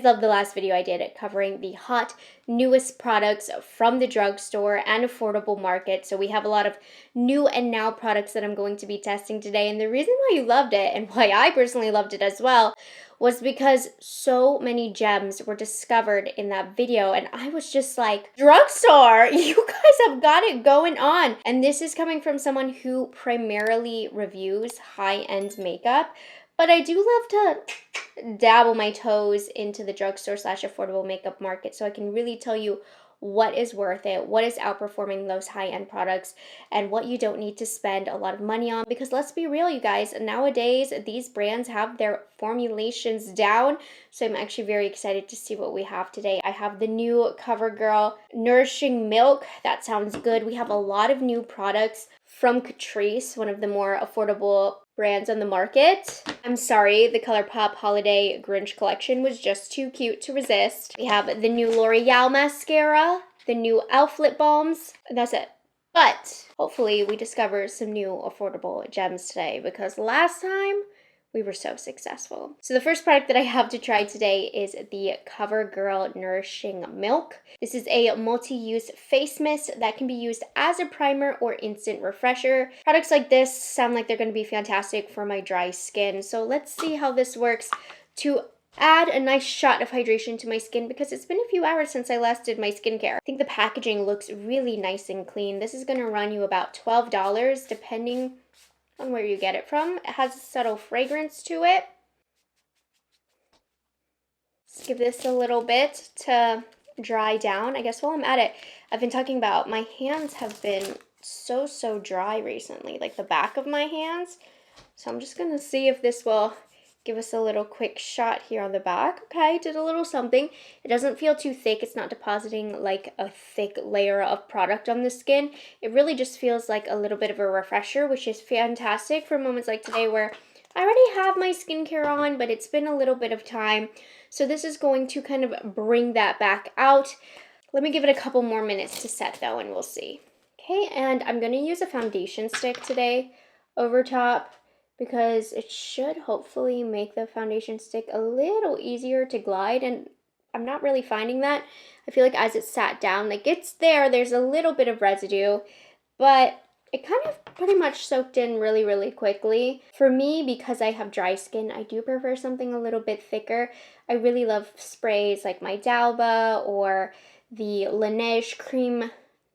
loved the last video I did covering the hot, newest products from the drugstore and affordable market. So we have a lot of new and now products that I'm going to be testing today. And the reason why you loved it, and why I personally loved it as well, was because so many gems were discovered in that video. And I was just like, drugstore, you guys have got it going on. And this is coming from someone who primarily reviews high-end makeup. But I do love to dabble my toes into the drugstore / affordable makeup market, so I can really tell you what is worth it, what is outperforming those high-end products, and what you don't need to spend a lot of money on. Because let's be real, you guys, nowadays these brands have their formulations down. So I'm actually very excited to see what we have today. I have the new CoverGirl Nourishing Milk. That sounds good. We have a lot of new products from Catrice, one of the more affordable brands on the market. I'm sorry, the ColourPop Holiday Grinch collection was just too cute to resist. We have the new L'Oreal mascara, the new E.L.F lip balms, and that's it. But hopefully we discover some new affordable gems today, because last time we were so successful. So the first product that I have to try today is the CoverGirl Nourishing Milk. This is a multi-use face mist that can be used as a primer or instant refresher. Products like this sound like they're going to be fantastic for my dry skin. So let's see how this works to add a nice shot of hydration to my skin, because it's been a few hours since I last did my skincare. I think the packaging looks really nice and clean. This is going to run you about $12 depending on where you get it from. It has a subtle fragrance to it. Let's give this a little bit to dry down. I guess while I'm at it, I've been talking about my hands have been so dry recently, like the back of my hands. So I'm just gonna see if this will give us a little quick shot here on the back. Okay, did a little something. It doesn't feel too thick. It's not depositing like a thick layer of product on the skin. It really just feels like a little bit of a refresher, which is fantastic for moments like today where I already have my skincare on, but it's been a little bit of time. So this is going to kind of bring that back out. Let me give it a couple more minutes to set though, and we'll see. Okay, and I'm gonna use a foundation stick today over top, because it should hopefully make the foundation stick a little easier to glide, and I'm not really finding that. I feel like as it sat down, like it's there's a little bit of residue, but it kind of pretty much soaked in really quickly. For me, because I have dry skin, I do prefer something a little bit thicker. I really love sprays like my Dalba or the Laneige Cream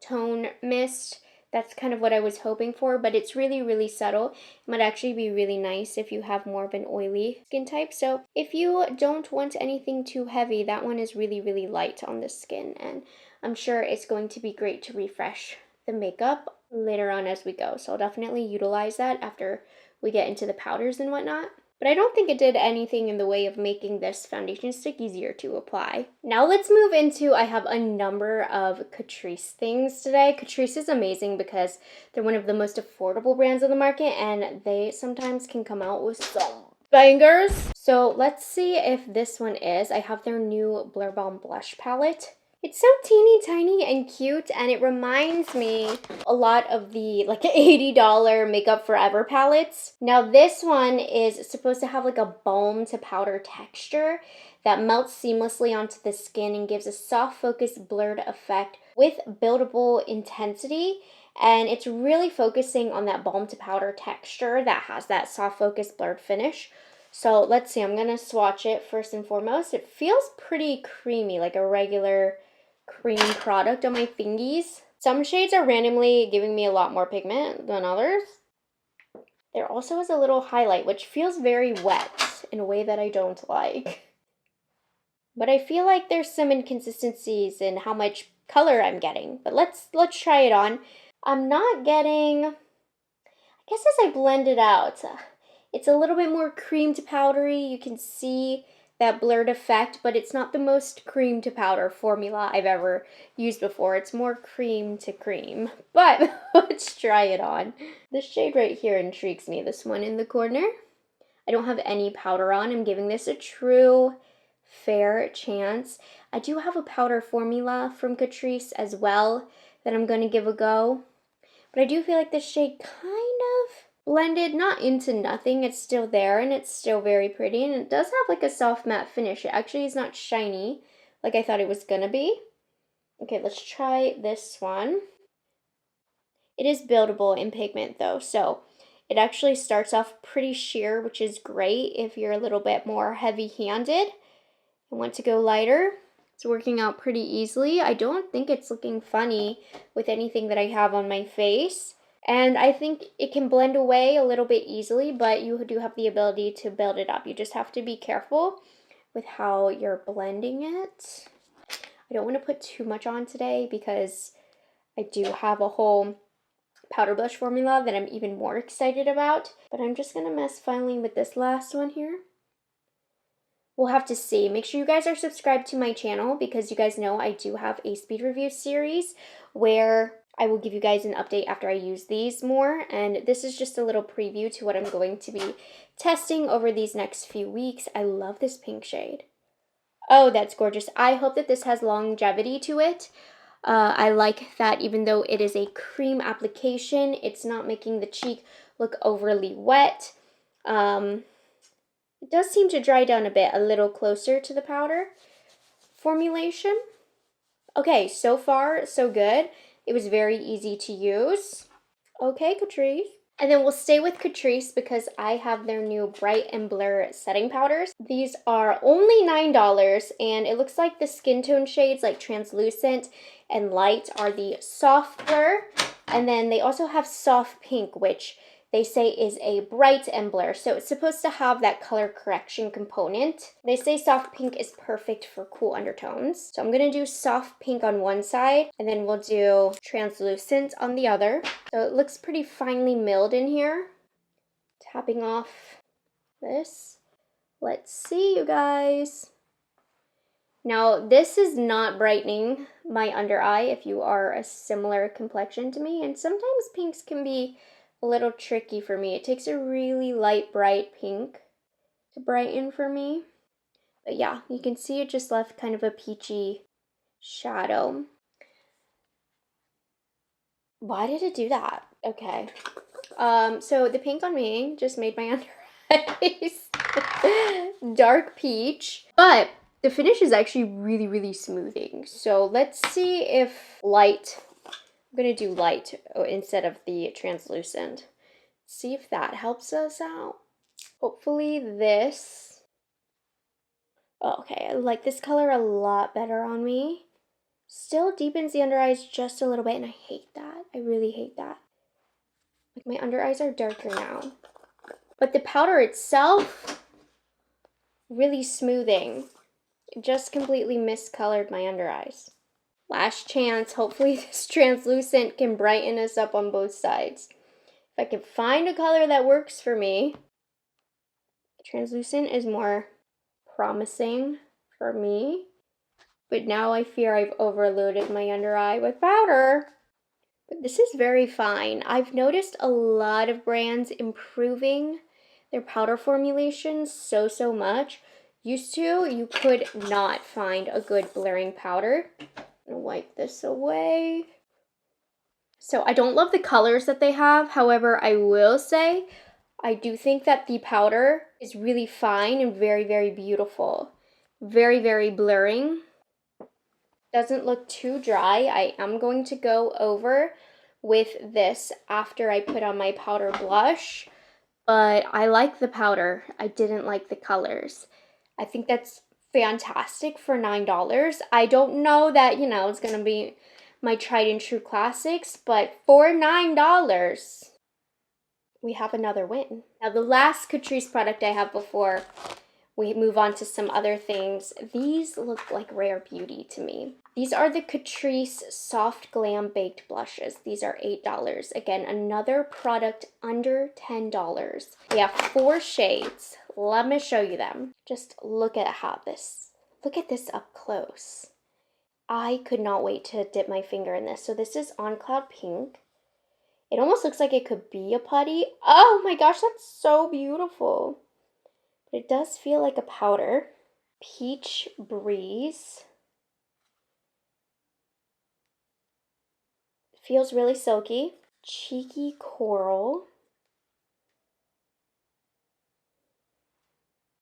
Tone Mist. That's kind of what I was hoping for, but it's really subtle. It might actually be really nice if you have more of an oily skin type. So if you don't want anything too heavy, that one is really light on the skin, and I'm sure it's going to be great to refresh the makeup later on as we go. So I'll definitely utilize that after we get into the powders and whatnot. But I don't think it did anything in the way of making this foundation stick easier to apply. Now let's move into, I have a number of Catrice things today. Catrice is amazing because they're one of the most affordable brands on the market, and they sometimes can come out with some bangers. So let's see if this one is. I have their new Blur Balm Blush Palette. It's so teeny tiny and cute, and it reminds me a lot of the like $80 Makeup Forever palettes. Now this one is supposed to have like a balm to powder texture that melts seamlessly onto the skin and gives a soft focused blurred effect with buildable intensity. And it's really focusing on that balm to powder texture that has that soft focused blurred finish. So let's see, I'm gonna swatch it first and foremost. It feels pretty creamy, like a regular cream product on my fingies. Some shades are randomly giving me a lot more pigment than others. There also is a little highlight, which feels very wet in a way that I don't like. But I feel like there's some inconsistencies in how much color I'm getting. But let's try it on. I'm not getting, I guess as I blend it out, it's a little bit more cream to powdery. You can see that blurred effect, but it's not the most cream to powder formula I've ever used before. It's more cream to cream, but let's try it on. This shade right here intrigues me, this one in the corner. I don't have any powder on. I'm giving this a true fair chance. I do have a powder formula from Catrice as well that I'm going to give a go, but I do feel like this shade kind of blended, not into nothing. It's still there and it's still very pretty, and it does have like a soft matte finish. It actually is not shiny like I thought it was gonna be. Okay, let's try this one. It is buildable in pigment though, so it actually starts off pretty sheer, which is great if you're a little bit more heavy-handed and want to go lighter. It's working out pretty easily. I don't think it's looking funny with anything that I have on my face. And I think it can blend away a little bit easily, but you do have the ability to build it up. You just have to be careful with how you're blending it. I don't want to put too much on today because I do have a whole powder blush formula that I'm even more excited about. But I'm just going to mess finally with this last one here. We'll have to see. Make sure you guys are subscribed to my channel because you guys know I do have a speed review series where I will give you guys an update after I use these more. And this is just a little preview to what I'm going to be testing over these next few weeks. I love this pink shade. Oh, that's gorgeous. I hope that this has longevity to it. I like that even though it is a cream application, it's not making the cheek look overly wet. It does seem to dry down a bit, a little closer to the powder formulation. Okay, so far, so good. It was very easy to use. Okay, Catrice. And then we'll stay with Catrice because I have their new Bright and Blur setting powders. These are only $9, and it looks like the skin tone shades like translucent and light are the soft blur. And then they also have soft pink, which they say is a bright and blur, so it's supposed to have that color correction component. They say soft pink is perfect for cool undertones. So I'm gonna do soft pink on one side, and then we'll do translucent on the other. So it looks pretty finely milled in here. Tapping off this. Let's see, you guys. Now, this is not brightening my under eye if you are a similar complexion to me, and sometimes pinks can be a little tricky for me. It takes a really light, bright pink to brighten for me. But yeah, you can see it just left kind of a peachy shadow. Why did it do that? Okay. So the pink on me just made my under eyes dark peach, but the finish is actually really, really smoothing. So let's see if light, I'm gonna do light instead of the translucent. See if that helps us out. Hopefully this, oh, okay, I like this color a lot better on me. Still deepens the under eyes just a little bit, and I hate that. I really hate that. Like my under eyes are darker now. But the powder itself, really smoothing. It just completely miscolored my under eyes. Last chance, hopefully this translucent can brighten us up on both sides. If I can find a color that works for me, translucent is more promising for me. But now I fear I've overloaded my under eye with powder. But this is very fine. I've noticed a lot of brands improving their powder formulations so much. Used to, you could not find a good blurring powder. I'm gonna wipe this away. So I don't love the colors that they have. However, I will say, I do think that the powder is really fine and very, very beautiful. Very, very blurring. Doesn't look too dry. I am going to go over with this after I put on my powder blush. But I like the powder. I didn't like the colors. I think that's fantastic for $9. I don't know that, you know, it's going to be my tried and true classics, but for $9, we have another win. Now, the last Catrice product I have before we move on to some other things, these look like rare beauty to me. These are the Catrice Soft Glam Baked Blushes. These are $8. Again, another product under $10. We have 4 shades. Let me show you them. Just look at look at this up close. I could not wait to dip my finger in this. So this is On Cloud Pink. It almost looks like it could be a putty. Oh my gosh, that's so beautiful. But it does feel like a powder. Peach Breeze. Feels really silky. Cheeky Coral.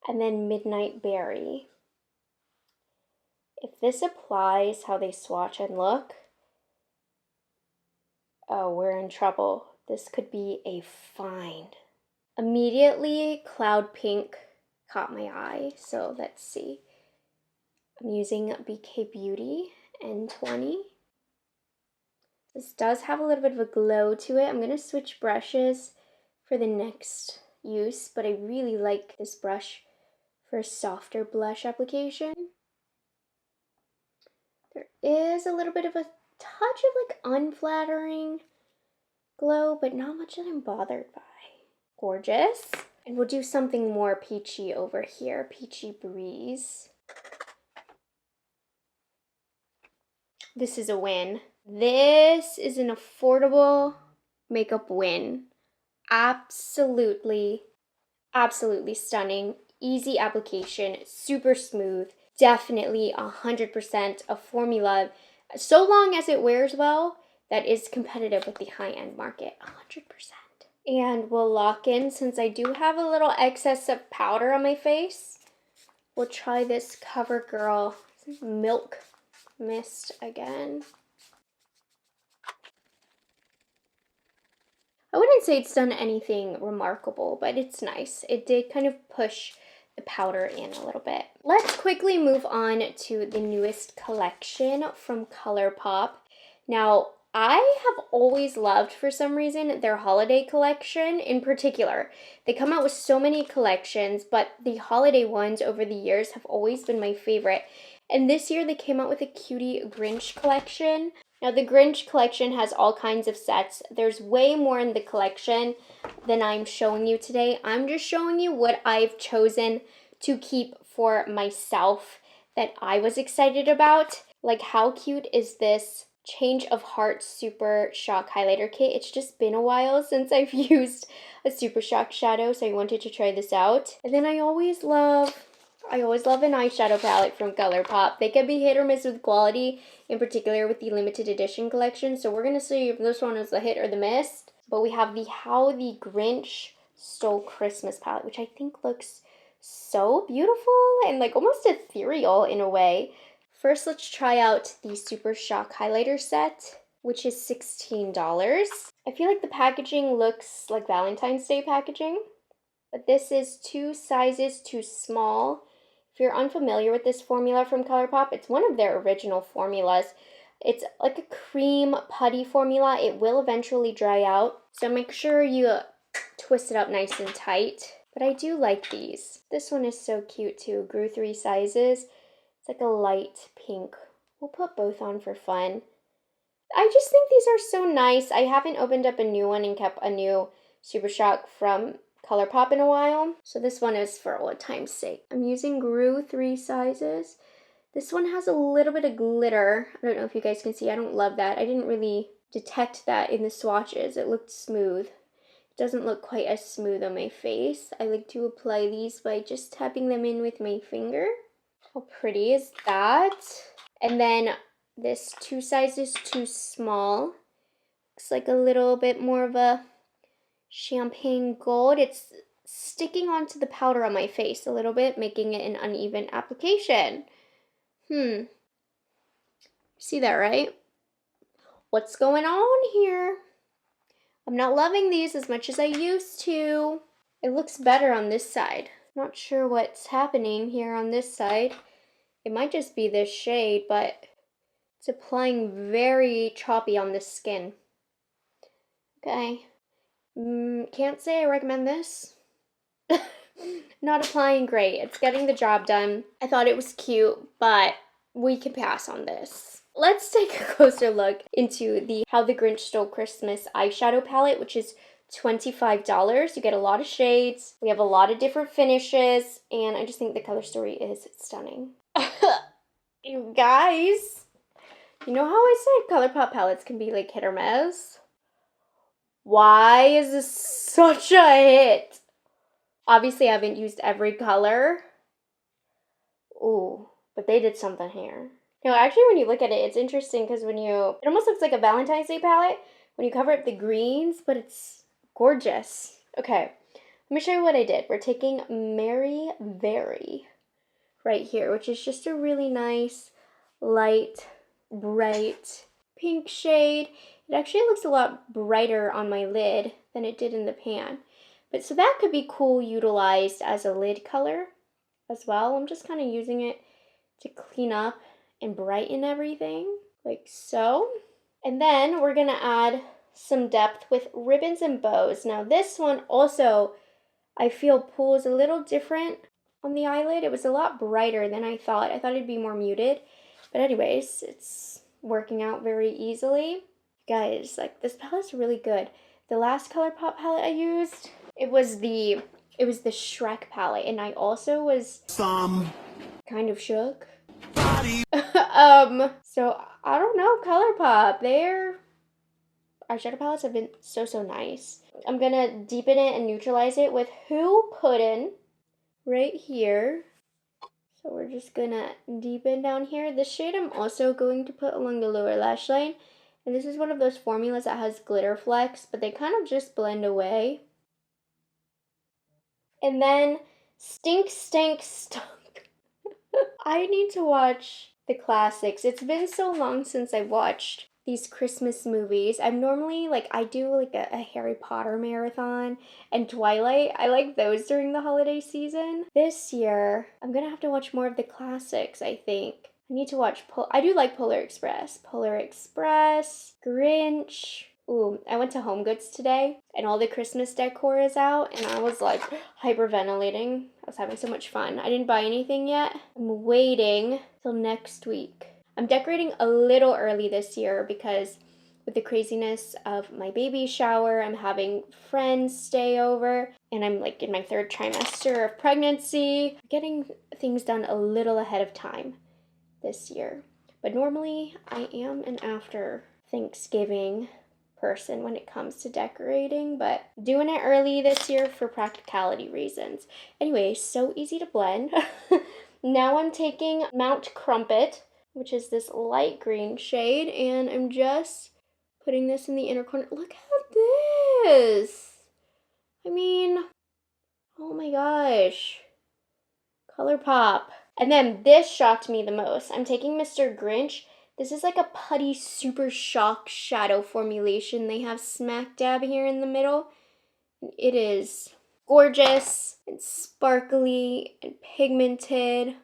and then Midnight Berry. If this applies how they swatch and look, oh, we're in trouble. This could be a find. Immediately, Cloud Pink caught my eye, so let's see. I'm using BK Beauty N20. This does have a little bit of a glow to it. I'm going to switch brushes for the next use, but I really like this brush for a softer blush application. There is a little bit of a touch of like unflattering glow, but not much that I'm bothered by. Gorgeous. And we'll do something more peachy over here, Peachy Breeze. This is a win. This is an affordable makeup win. Absolutely, absolutely stunning. Easy application, super smooth. Definitely 100% a formula, so long as it wears well, that is competitive with the high-end market, 100%. And we'll lock in, since I do have a little excess of powder on my face, we'll try this CoverGirl Milk Mist again. I wouldn't say it's done anything remarkable, but it's nice. It did kind of push the powder in a little bit. Let's quickly move on to the newest collection from ColourPop. Now, I have always loved, for some reason, their holiday collection in particular. They come out with so many collections, but the holiday ones over the years have always been my favorite. And this year they came out with a Cutie Grinch collection. Now, the Grinch collection has all kinds of sets. There's way more in the collection than I'm showing you today. I'm just showing you what I've chosen to keep for myself that I was excited about. Like, how cute is this Change of Heart Super Shock Highlighter Kit? It's just been a while since I've used a Super Shock shadow, so I wanted to try this out. And then I always love an eyeshadow palette from ColourPop. They can be hit or miss with quality, in particular with the limited edition collection. So we're going to see if this one is the hit or the miss. But we have the How the Grinch Stole Christmas palette, which I think looks so beautiful and like almost ethereal in a way. First, let's try out the Super Shock Highlighter set, which is $16. I feel like the packaging looks like Valentine's Day packaging, but this is 2 sizes too small. If you're unfamiliar with this formula from ColourPop, it's one of their original formulas. It's like a cream putty formula. It will eventually dry out, so make sure you twist it up nice and tight. But I do like these. This one is so cute too. Grew 3 sizes. It's like a light pink. We'll put both on for fun. I just think these are so nice. I haven't opened up a new one and kept a new Super Shock from ColourPop in a while, so this one is for old time's sake. I'm using Grew 3 sizes. This one has a little bit of glitter. I don't know if you guys can see. I don't love that. I didn't really detect that in the swatches. It looked smooth. It doesn't look quite as smooth on my face. I like to apply these by just tapping them in with my finger. How pretty is that? And then this 2 sizes too small. Looks like a little bit more of a champagne gold. It's sticking onto the powder on my face a little bit, making it an uneven application. See that, right? What's going on here? I'm not loving these as much as I used to. It looks better on this side. Not sure what's happening here on this side. It might just be this shade, but it's applying very choppy on the skin. Okay. Can't say I recommend this. Not applying great. It's getting the job done. I thought it was cute, but we can pass on this. Let's take a closer look into the How the Grinch Stole Christmas eyeshadow palette, which is $25. You get a lot of shades. We have a lot of different finishes, and I just think the color story is stunning. You guys, you know how I said ColourPop palettes can be like hit or miss? Why is this such a hit? Obviously, I haven't used every color. Ooh, but they did something here. No, actually, when you look at it, it's interesting because it almost looks like a Valentine's Day palette when you cover up the greens, but it's gorgeous. Okay, Let me show you what I did. We're taking Mary Very right here, which is just a really nice, light, bright pink shade. It actually looks a lot brighter on my lid than it did in the pan. But so that could be cool utilized as a lid color as well. I'm just kind of using it to clean up and brighten everything, like so. And then we're gonna add some depth with ribbons and bows. Now this one also, I feel pulls a little different on the eyelid. It was a lot brighter than I thought. I thought it'd be more muted. But anyways, it's working out very easily. Guys, like this palette's really good. The last ColourPop palette I used, it was the Shrek palette, and I also was kind of shook. So I don't know, ColourPop, their eyeshadow palettes have been so nice. I'm gonna deepen it and neutralize it with Who Puddin' right here. So we're just gonna deepen down here. This shade I'm also going to put along the lower lash line. And this is one of those formulas that has glitter flecks, but they kind of just blend away. And then Stink Stank Stunk. I need to watch the classics. It's been so long since I watched these Christmas movies. I'm normally like, I do like a Harry Potter marathon and Twilight. I like those during the holiday season. This year, I'm gonna have to watch more of the classics, I think. I need to watch, I do like Polar Express, Grinch. Ooh, I went to Home Goods today and all the Christmas decor is out and I was like hyperventilating. I was having so much fun. I didn't buy anything yet. I'm waiting till next week. I'm decorating a little early this year because with the craziness of my baby shower, I'm having friends stay over and I'm like in my 3rd trimester of pregnancy. Getting things done a little ahead of time this year. But normally I am an after Thanksgiving person when it comes to decorating, but doing it early this year for practicality reasons. Anyway, so easy to blend. Now I'm taking Mount Crumpet, which is this light green shade, and I'm just putting this in the inner corner. Look at this! I mean, oh my gosh. ColourPop. And then this shocked me the most. I'm taking Mr. Grinch. This is like a putty super shock shadow formulation. They have smack dab here in the middle. It is gorgeous and sparkly and pigmented.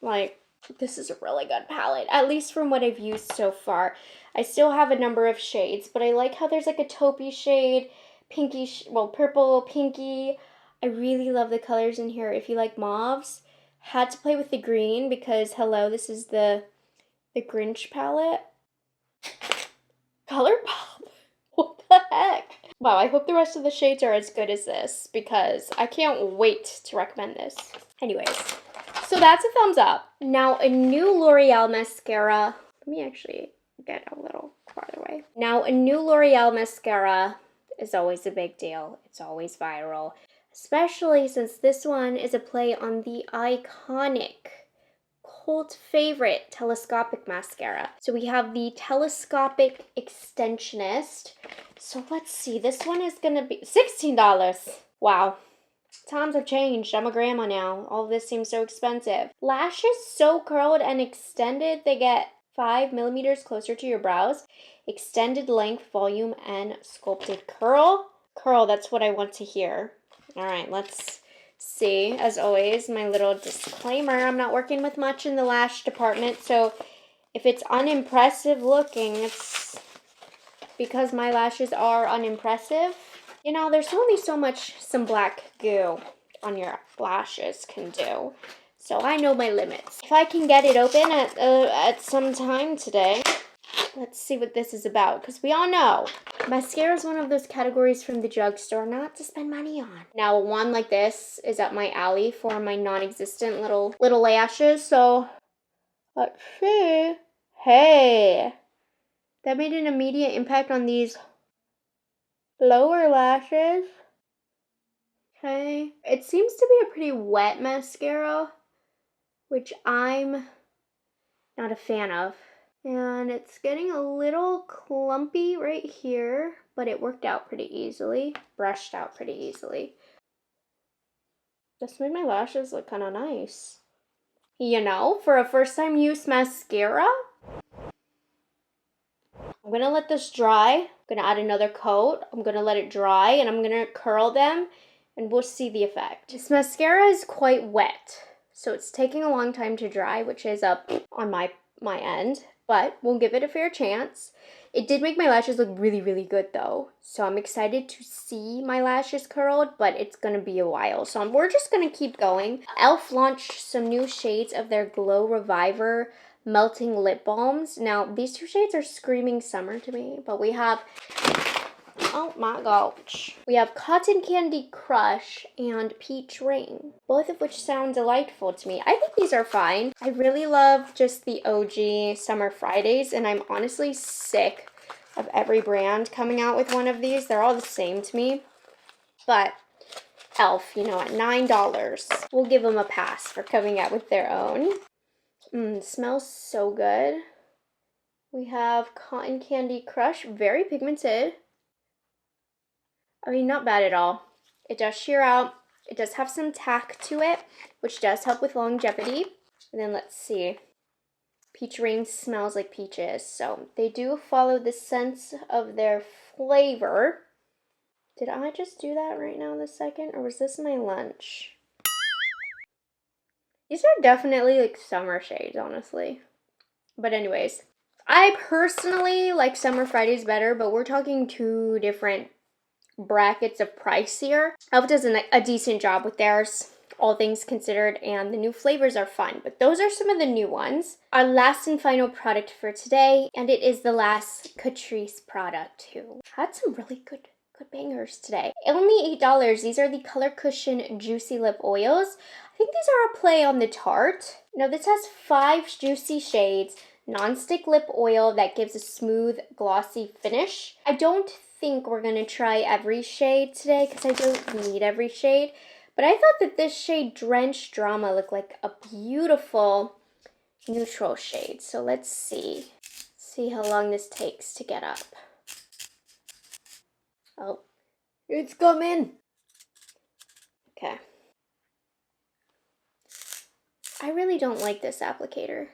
Like, this is a really good palette, at least from what I've used so far. I still have a number of shades, but I like how there's like a taupey shade, pinky, purple, pinky. I really love the colors in here. If you like mauves, had to play with the green because, hello, this is the Grinch palette. ColourPop. What the heck? Wow, I hope the rest of the shades are as good as this because I can't wait to recommend this. Anyways, so that's a thumbs up. Now, a new L'Oreal mascara. Let me actually get a little farther away. Now, a new L'Oreal mascara is always a big deal. It's always viral, especially since this one is a play on the iconic cult favorite telescopic mascara. So we have the telescopic extensionist. So let's see, this one is gonna be $16. Wow. Times have changed. I'm a grandma now. All of this seems so expensive. Lashes so curled and extended, they get 5 millimeters closer to your brows. Extended length, volume, and sculpted curl. Curl, that's what I want to hear. All right, let's see. As always, my little disclaimer, I'm not working with much in the lash department, so if it's unimpressive looking, it's because my lashes are unimpressive. You know, there's only so much some black goo on your lashes can do. So I know my limits. If I can get it open at some time today, let's see what this is about. Because we all know, mascara is one of those categories from the drugstore not to spend money on. Now, one like this is up my alley for my non-existent little lashes. So, let's see. Hey, that made an immediate impact on these lower lashes. Okay. It seems to be a pretty wet mascara, which I'm not a fan of. And it's getting a little clumpy right here. but it worked out pretty easily, brushed out pretty easily. This made my lashes look kind of nice. You know, for a first time use mascara. I'm gonna let this dry. I'm gonna add another coat. I'm gonna let it dry and I'm gonna curl them and we'll see the effect. This mascara is quite wet, so it's taking a long time to dry, which is up on my end, but we'll give it a fair chance. It did make my lashes look really, really good though, so I'm excited to see my lashes curled, but it's gonna be a while, so we're just gonna keep going. E.L.F. launched some new shades of their Glow Reviver melting lip balms. Now, these two shades are screaming summer to me, but we have, oh my gosh, we have Cotton Candy Crush and Peach Rain, both of which sound delightful to me. I think these are fine. I really love just the OG Summer Fridays, and I'm honestly sick of every brand coming out with one of these. They're all the same to me, but E.L.F., you know, at $9, we'll give them a pass for coming out with their own. Smells so good. We have Cotton Candy Crush, very pigmented. I mean, not bad at all. It does sheer out. It does have some tack to it, which does help with longevity. And then let's see. Peach Rain smells like peaches. So they do follow the sense of their flavor. Did I just do that right now this second? Or was this my lunch? These are definitely like summer shades, honestly. But anyways, I personally like Summer Fridays better, but we're talking two different brackets of price here. E.L.F. does a decent job with theirs, all things considered, and the new flavors are fun, but those are some of the new ones. Our last and final product for today, and it is the last Catrice product too. Had some really good bangers today. Only $8. These are the Color Cushion Juicy Lip Oils. I think these are a play on the Tarte. Now this has 5 juicy shades, non-stick lip oil that gives a smooth, glossy finish. I don't think we're gonna try every shade today because I don't need every shade, but I thought that this shade Drenched Drama looked like a beautiful neutral shade. So let's see how long this takes to get up. Oh, it's coming. Okay. I really don't like this applicator.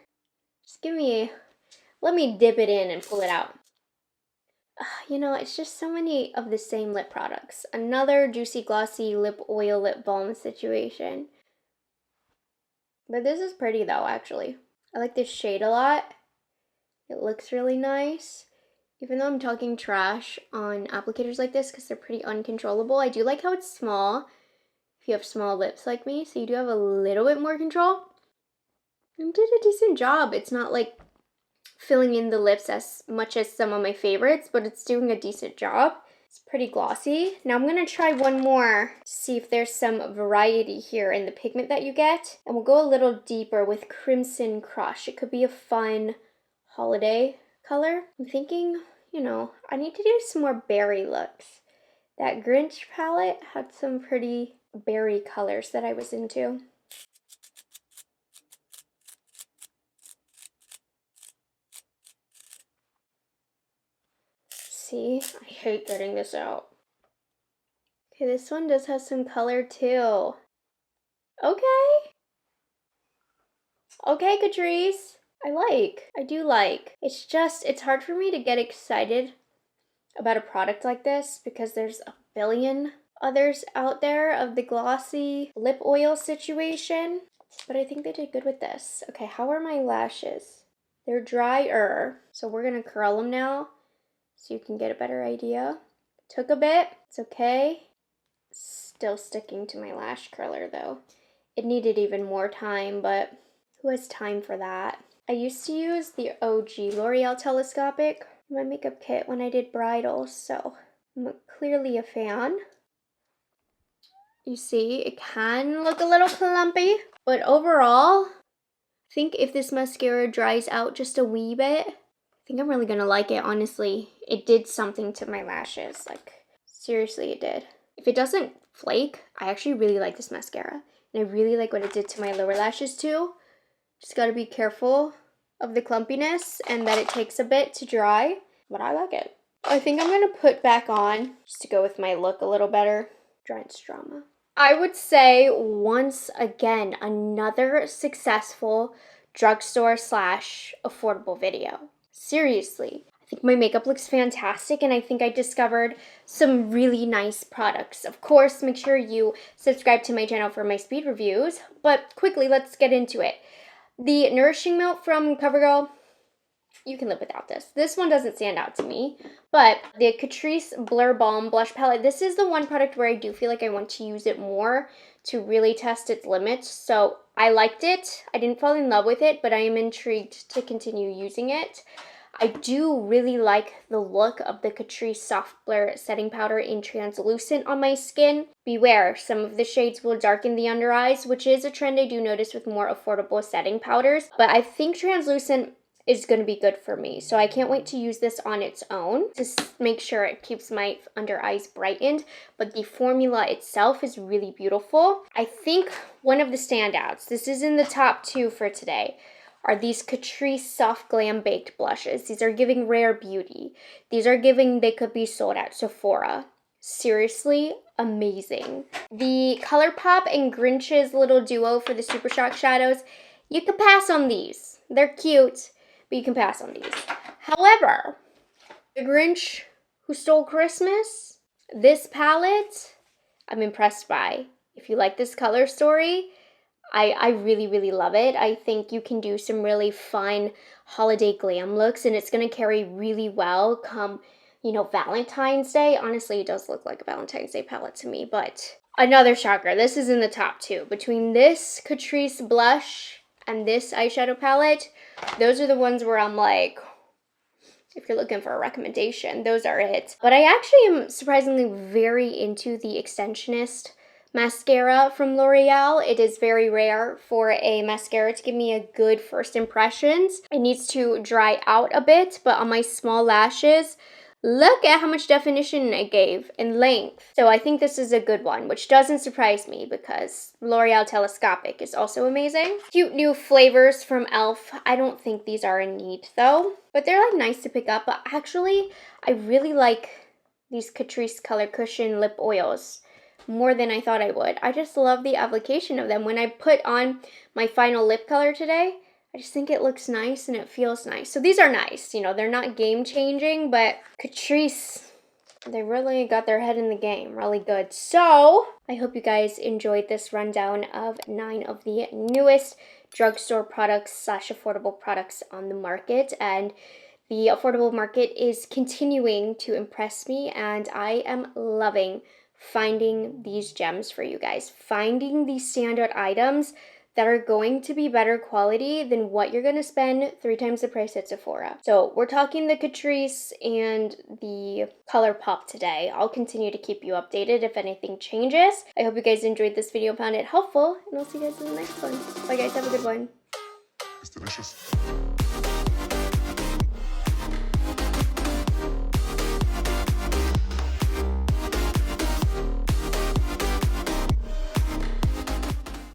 Just let me dip it in and pull it out. You know, it's just so many of the same lip products. Another juicy, glossy lip oil, lip balm situation. But this is pretty though, actually. I like this shade a lot. It looks really nice. Even though I'm talking trash on applicators like this because they're pretty uncontrollable, I do like how it's small. If you have small lips like me, so you do have a little bit more control. And did a decent job. It's not like filling in the lips as much as some of my favorites, but it's doing a decent job. It's pretty glossy. Now I'm gonna try one more to see if there's some variety here in the pigment that you get. And we'll go a little deeper with Crimson Crush. It could be a fun holiday color. I'm thinking, you know, I need to do some more berry looks. That Grinch palette had some pretty berry colors that I was into. See, I hate getting this out. Okay, this one does have some color too. Okay. Okay, Catrice. I do like. It's just, it's hard for me to get excited about a product like this because there's a billion others out there of the glossy lip oil situation. But I think they did good with this. Okay, how are my lashes? They're drier. So we're gonna curl them now so you can get a better idea. Took a bit, it's okay. Still sticking to my lash curler though. It needed even more time, but who has time for that? I used to use the OG L'Oreal Telescopic in my makeup kit when I did bridals, so I'm clearly a fan. You see, it can look a little clumpy, but overall, I think if this mascara dries out just a wee bit, I think I'm really gonna like it, honestly. It did something to my lashes, like, seriously it did. If it doesn't flake, I actually really like this mascara. And I really like what it did to my lower lashes too. Just gotta be careful of the clumpiness and that it takes a bit to dry, but I like it. I think I'm going to put back on, just to go with my look a little better, Giant Drama. I would say, once again, another successful drugstore / affordable video. Seriously. I think my makeup looks fantastic, and I think I discovered some really nice products. Of course, make sure you subscribe to my channel for my speed reviews, but quickly, let's get into it. The Nourishing Milk from CoverGirl, you can live without this. This one doesn't stand out to me, but the Catrice Blur Balm Blush Palette, this is the one product where I do feel like I want to use it more to really test its limits. So I liked it. I didn't fall in love with it, but I am intrigued to continue using it. I do really like the look of the Catrice Soft Blur Setting Powder in Translucent on my skin. Beware, some of the shades will darken the under eyes, which is a trend I do notice with more affordable setting powders. But I think Translucent is going to be good for me. So I can't wait to use this on its own to make sure it keeps my under eyes brightened. But the formula itself is really beautiful. I think one of the standouts, this is in the top 2 for today, are these Catrice Soft Glam Baked Blushes. These are giving rare beauty. These are giving they could be sold at Sephora. Seriously, amazing. The ColourPop and Grinch's little duo for the Super Shock shadows, you can pass on these. They're cute, but you can pass on these. However, the Grinch Who Stole Christmas, this palette, I'm impressed by. If you like this color story, I really, really love it. I think you can do some really fun holiday glam looks, and it's going to carry really well come, you know, Valentine's Day. Honestly, it does look like a Valentine's Day palette to me, but another shocker. This is in the top 2. Between this Catrice blush and this eyeshadow palette, those are the ones where I'm like, if you're looking for a recommendation, those are it. But I actually am surprisingly very into the Extensionist mascara from L'Oreal. It is very rare for a mascara to give me a good first impressions. It needs to dry out a bit, but on my small lashes, look at how much definition it gave and length. So I think this is a good one, which doesn't surprise me because L'Oreal Telescopic is also amazing. Cute new flavors from E.L.F. I don't think these are in need though, but they're like nice to pick up. But actually, I really like these Catrice Color Cushion lip oils more than I thought I would. I just love the application of them. When I put on my final lip color today, I just think it looks nice and it feels nice. So these are nice, you know, they're not game changing, but Catrice, they really got their head in the game, really good. So I hope you guys enjoyed this rundown of 9 of the newest drugstore products / affordable products on the market. And the affordable market is continuing to impress me, and I am loving finding these gems for you guys, finding these standout items that are going to be better quality than what you're going to spend 3 times the price at Sephora. So we're talking the Catrice and the ColourPop today. I'll continue to keep you updated if anything changes. I hope you guys enjoyed this video, found it helpful, and I'll see you guys in the next one. Bye guys, have a good one. It's delicious.